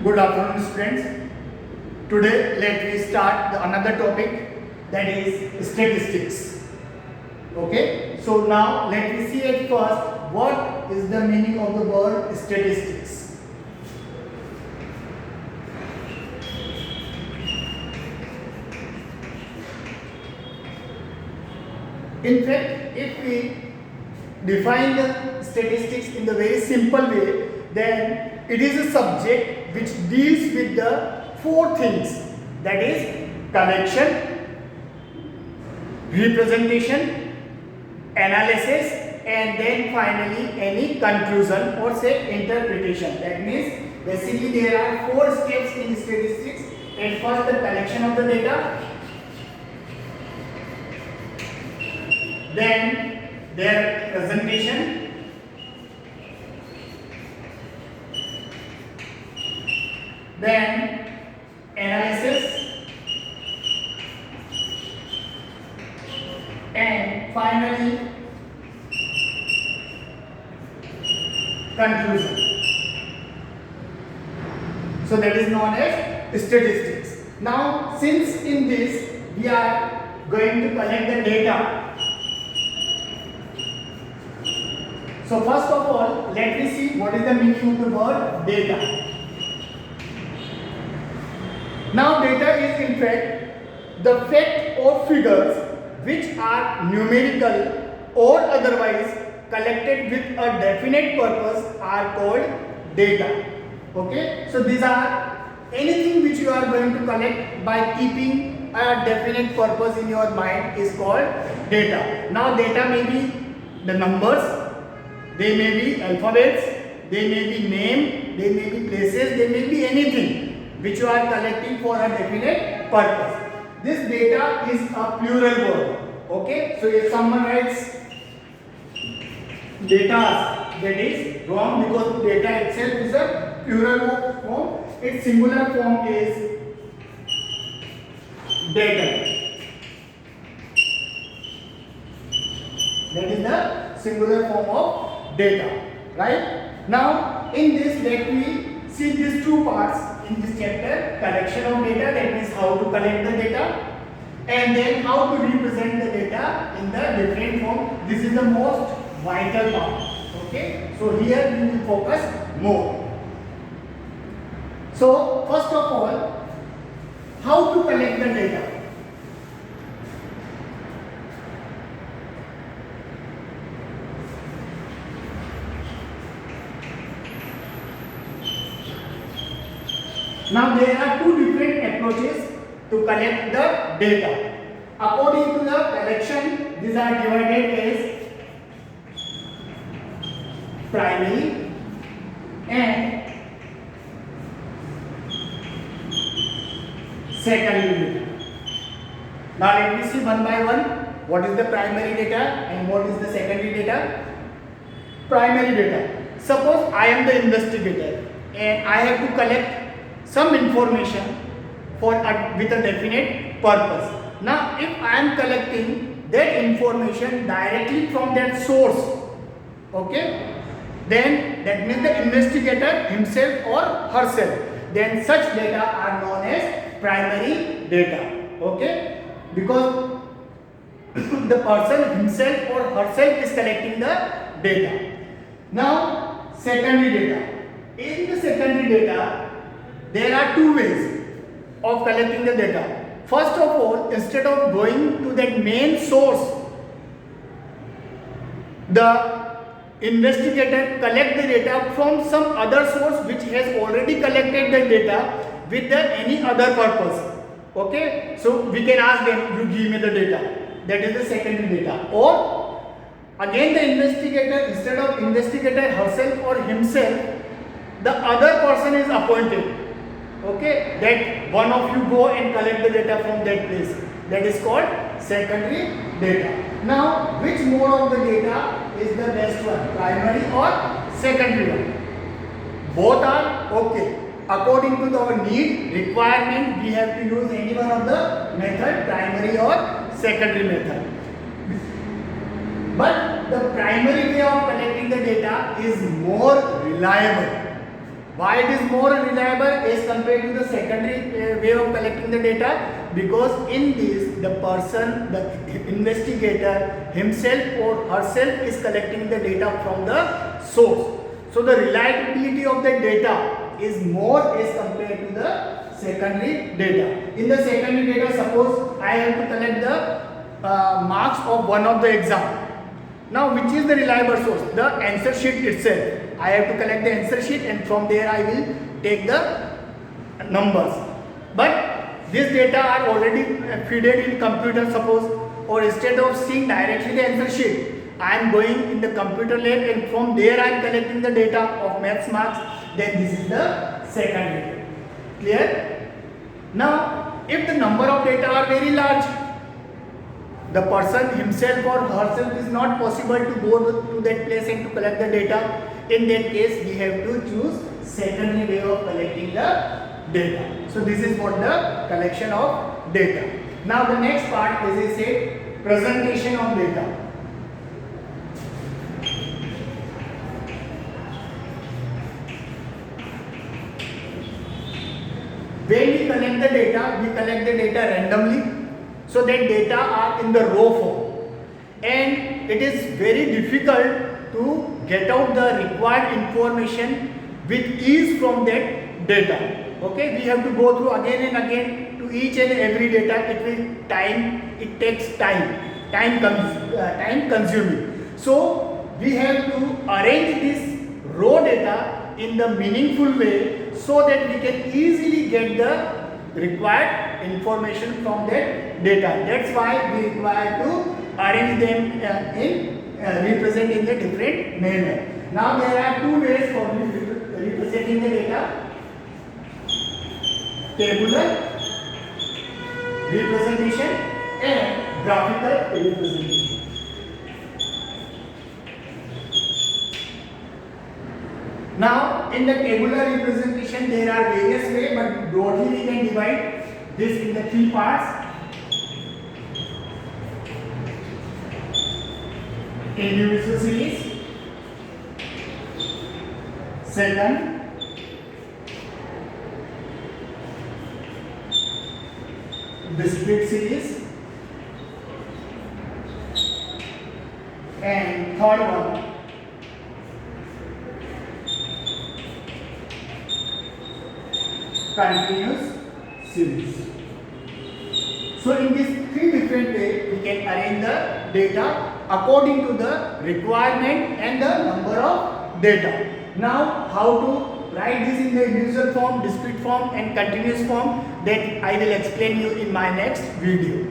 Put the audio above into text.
Good afternoon, students. Today, let me start another topic, that is statistics. Okay, so now let me see at first what is the meaning of the word statistics. In fact, if we define the statistics in the very simple way, then it is a subject which deals with the four things, that is collection, representation, analysis, and then finally any conclusion or say interpretation. That means basically there are four steps in statistics. At first, the collection of the data, then their presentation, then analysis, and finally conclusion. So that is known as statistics. Now, since in this we are going to collect the data, so first of all, let me see what is the meaning of the word data. Now, data is in fact the fact or figures which are numerical or otherwise collected with a definite purpose are called data. Okay, so these are anything which you are going to collect by keeping a definite purpose in your mind is called data. Now, data may be the numbers, they may be alphabets, they may be name, they may be places, they may be anything which you are collecting for a definite purpose. This data is a plural word. Okay, so if someone writes data, that is wrong, because data itself is a plural form. Its singular form is data. That is the singular form of data, right? Now, in this, let me see these two parts in this chapter: collection of data, that means how to collect the data, and then how to represent the data in the different form. This is the most vital part. Okay, so here we will focus more. So first of all, how to collect the data? Now, there are two different approaches to collect the data. According to the collection, these are divided as primary and secondary data. Now, let me see one by one what is the primary data and what is the secondary data. Primary data. Suppose I am the investigator and I have to collect some information for with a definite purpose. Now, if I am collecting that information directly from that source, okay, then that means the investigator himself or herself, then such data are known as primary data. Okay, because the person himself or herself is collecting the data. Now, secondary data. In the secondary data, there are two ways of collecting the data. First of all, instead of going to that main source, the investigator collect the data from some other source which has already collected the data with any other purpose. Okay, so we can ask them, you give me the data. That is the secondary data. Or again, the investigator, instead of investigator herself or himself, the other person is appointed. Okay, that one of you go and collect the data from that place. That is called secondary data. Now, which mode of the data is the best one, primary or secondary one? Both are okay. According to our need, requirement, we have to use any one of the method, primary or secondary method. But the primary way of collecting the data is more reliable. Why it is more reliable as compared to the secondary way of collecting the data? Because in this the person, the investigator himself or herself is collecting the data from the source. So the reliability of the data is more as compared to the secondary data. In the secondary data, suppose I have to collect the marks of one of the exam. Now, which is the reliable source? The answer sheet itself. I have to collect the answer sheet and from there I will take the numbers. But this data are already fed in computer, suppose, or instead of seeing directly the answer sheet, I am going in the computer lab and from there I am collecting the data of maths marks. Then this is the second data. Clear? Now, if the number of data are very large, the person himself or herself is not possible to go to that place and to collect the data. In that case, we have to choose secondary way of collecting the data. So this is what the collection of data. Now the next part, as I said, presentation of data. When we collect the data randomly. So that data are in the raw form, and it is very difficult to get out the required information with ease from that data. Okay, we have to go through again and again to each and every data. It takes time consuming. So we have to arrange this raw data in the meaningful way so that we can easily get the required information from that data. That's why we require to arrange them represent in a different manner. Now there are two ways for representing the data: tabular representation and graphical representation. Now, in the tabular representation, there are various ways, but broadly we can divide this in the three parts: individual series, second, discrete series, and third one, continuous series. So in these three different ways, we can arrange the data according to the requirement and the number of data. Now, how to write this in the individual form, discrete form and continuous form, that I will explain you in my next video.